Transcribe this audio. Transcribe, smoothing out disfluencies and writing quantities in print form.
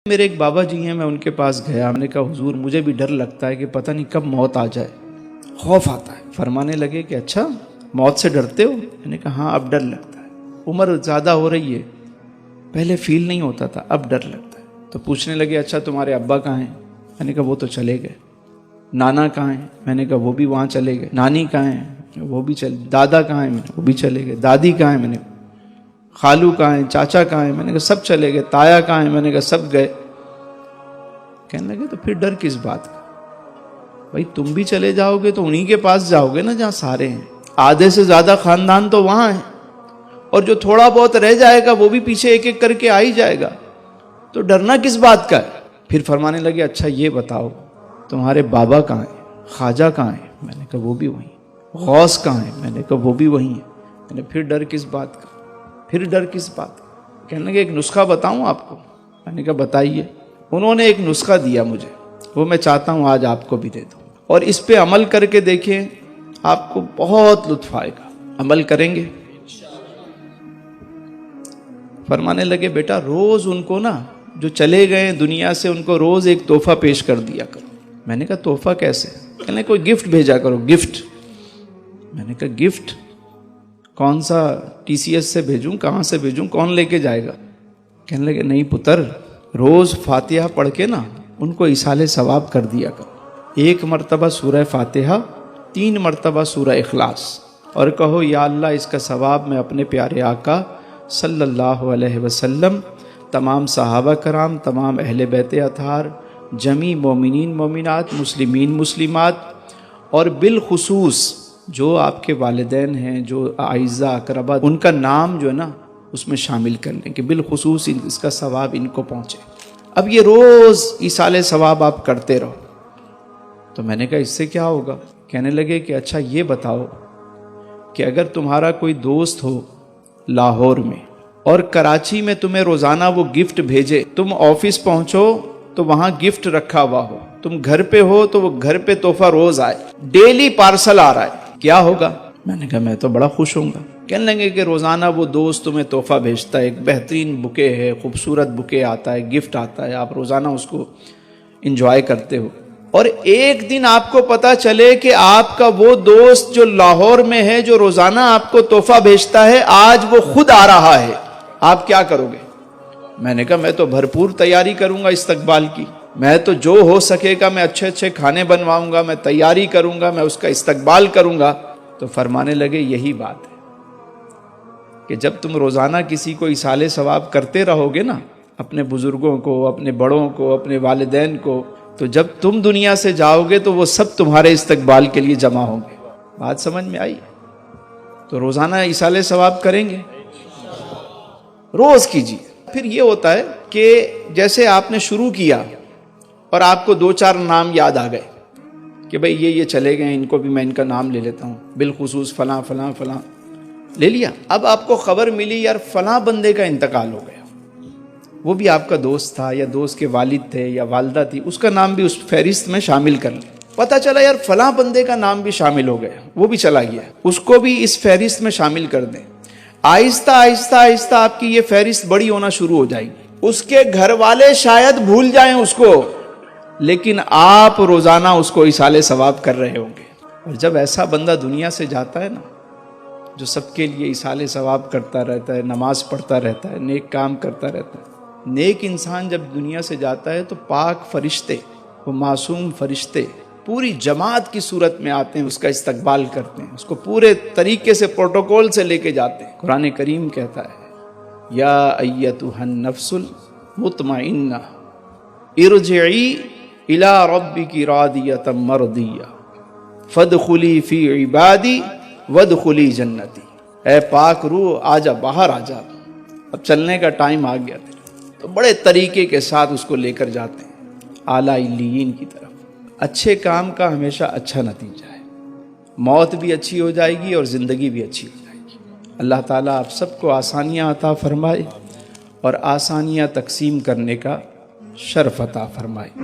میرے ایک بابا جی ہیں، میں ان کے پاس گیا، میں نے کہا حضور مجھے بھی ڈر لگتا ہے کہ پتہ نہیں کب موت آ جائے، خوف آتا ہے۔ فرمانے لگے کہ اچھا موت سے ڈرتے ہو؟ میں نے کہا ہاں اب ڈر لگتا ہے، عمر زیادہ ہو رہی ہے، پہلے فیل نہیں ہوتا تھا، اب ڈر لگتا ہے۔ تو پوچھنے لگے اچھا تمہارے ابا کہاں ہیں؟ میں نے کہا وہ تو چلے گئے۔ نانا کہاں ہیں؟ میں نے کہا وہ بھی وہاں چلے گئے۔ نانی کہاں ہیں؟ وہ بھی چلے۔ دادا کہاں ہیں؟ وہ بھی چلے گئے۔ دادی کہاں ہیں؟ میں نے کہا خالو کہاں ہیں؟ چاچا کہاں ہیں؟ میں نے کہا سب چلے گئے۔ تایا کہاں ہیں؟ میں نے کہا سب گئے۔ کہنے لگے تو پھر ڈر کس بات کا؟ بھائی تم بھی چلے جاؤ گے تو انہی کے پاس جاؤ گے نا جہاں سارے ہیں، آدھے سے زیادہ خاندان تو وہاں ہیں، اور جو تھوڑا بہت رہ جائے گا وہ بھی پیچھے ایک ایک کر کے آ ہی جائے گا، تو ڈرنا کس بات کا ہے؟ پھر فرمانے لگے اچھا یہ بتاؤ تمہارے بابا کہاں ہیں؟ خواجہ کہاں ہیں؟ میں نے کہا وہ بھی وہیں۔ غوث کہاں ہیں؟ میں نے کہا وہ بھی وہیں ہیں۔ میں نے پھر ڈر کس بات کا؟ پھر ڈر کس بات کا؟ کہنے لگے ایک نسخہ بتاؤں آپ کو؟ میں نے کہا بتائیے۔ انہوں نے ایک نسخہ دیا مجھے، وہ میں چاہتا ہوں آج آپ کو بھی دے دوں، اور اس پہ عمل کر کے دیکھیں، آپ کو بہت لطف آئے گا۔ عمل کریں گے؟ فرمانے لگے بیٹا روز ان کو نا جو چلے گئے دنیا سے ان کو روز ایک تحفہ پیش کر دیا کرو۔ میں نے کہا تحفہ کیسے؟ کہنے لگے کوئی گفٹ بھیجا کرو، گفٹ۔ میں نے کہا گفٹ کون سا؟ ٹی سی ایس سے بھیجوں؟ کہاں سے بھیجوں؟ کون لے کے جائے گا؟ کہنے لگے نہیں پتر، روز فاتحہ پڑھ کے نا ان کو ایصال ثواب کر دیا کرو۔ 1 مرتبہ سورہ فاتحہ، 3 مرتبہ سورہ اخلاص، اور کہو یا اللہ اس کا ثواب میں اپنے پیارے آقا صلی اللہ علیہ وسلم، تمام صحابہ کرام، تمام اہل بیت اطہار، جمی مومنین مومنات، مسلمین مسلمات، اور بالخصوص جو آپ کے والدین ہیں، جو اعزاء اقربا، ان کا نام جو ہے نا اس میں شامل کر لیں کہ بالخصوص اس کا ثواب ان کو پہنچے۔ اب یہ روز ایصال ثواب آپ کرتے رہو۔ تو میں نے کہا اس سے کیا ہوگا؟ کہنے لگے کہ اچھا یہ بتاؤ کہ اگر تمہارا کوئی دوست ہو لاہور میں اور کراچی میں تمہیں روزانہ وہ گفٹ بھیجے، تم آفس پہنچو تو وہاں گفٹ رکھا ہوا ہو، تم گھر پہ ہو تو وہ گھر پہ تحفہ روز آئے، ڈیلی پارسل آ رہا ہے، کیا ہوگا؟ میں نے کہا میں تو بڑا خوش ہوں گا۔ کہنے لگے کہ روزانہ وہ دوست تمہیں تحفہ بھیجتا ہے، ایک بہترین بکے ہے، خوبصورت بکے آتا ہے، گفٹ آتا ہے، آپ روزانہ اس کو انجوائے کرتے ہو، اور ایک دن آپ کو پتا چلے کہ آپ کا وہ دوست جو لاہور میں ہے، جو روزانہ آپ کو تحفہ بھیجتا ہے، آج وہ خود آ رہا ہے، آپ کیا کرو گے؟ میں نے کہا میں تو بھرپور تیاری کروں گا استقبال کی، میں تو جو ہو سکے گا میں اچھے اچھے کھانے بنواؤں گا، میں تیاری کروں گا، میں اس کا استقبال کروں گا۔ تو فرمانے لگے یہی بات ہے کہ جب تم روزانہ کسی کو ایصال ثواب کرتے رہو گے نا، اپنے بزرگوں کو، اپنے بڑوں کو، اپنے والدین کو، تو جب تم دنیا سے جاؤ گے تو وہ سب تمہارے استقبال کے لیے جمع ہوں گے۔ بات سمجھ میں آئی؟ تو روزانہ ایصال ثواب کریں گے، روز کیجیے۔ پھر یہ ہوتا ہے کہ جیسے آپ نے شروع کیا اور آپ کو 2-4 نام یاد آ گئے کہ بھئی یہ چلے گئے، ان کو بھی میں ان کا نام لے لیتا ہوں، بالخصوص فلاں فلاں فلاں لے لیا۔ اب آپ کو خبر ملی یار فلاں بندے کا انتقال ہو گیا، وہ بھی آپ کا دوست تھا یا دوست کے والد تھے یا والدہ تھی، اس کا نام بھی اس فہرست میں شامل کر لیں۔ پتہ چلا یار فلاں بندے کا نام بھی شامل ہو گیا، وہ بھی چلا گیا، اس کو بھی اس فہرست میں شامل کر دیں۔ آہستہ آہستہ آہستہ آپ کی یہ فہرست بڑی ہونا شروع ہو جائے گی۔ اس کے گھر والے شاید بھول جائیں اس کو، لیکن آپ روزانہ اس کو ایصال ثواب کر رہے ہوں گے۔ اور جب ایسا بندہ دنیا سے جاتا ہے نا، جو سب کے لیے ایصال ثواب کرتا رہتا ہے، نماز پڑھتا رہتا ہے، نیک کام کرتا رہتا ہے، نیک انسان جب دنیا سے جاتا ہے تو پاک فرشتے، وہ معصوم فرشتے پوری جماعت کی صورت میں آتے ہیں، اس کا استقبال کرتے ہیں، اس کو پورے طریقے سے پروٹوکول سے لے کے جاتے ہیں۔ قرآن کریم کہتا ہے یا ایتھا النفس المطمئنہ ارجعی الی ربک راضیۃ مرضیہ فادخلی فی عبادی وادخلی جنتی۔ اے پاک روح آجا، باہر آجا، اب چلنے کا ٹائم آ گیا تیرا۔ تو بڑے طریقے کے ساتھ اس کو لے کر جاتے ہیں اعلیٰ علیین کی طرف۔ اچھے کام کا ہمیشہ اچھا نتیجہ ہے، موت بھی اچھی ہو جائے گی اور زندگی بھی اچھی ہو جائے گی۔ اللہ تعالیٰ آپ سب کو آسانیاں عطا فرمائے اور آسانیاں تقسیم کرنے کا شرف عطا فرمائے۔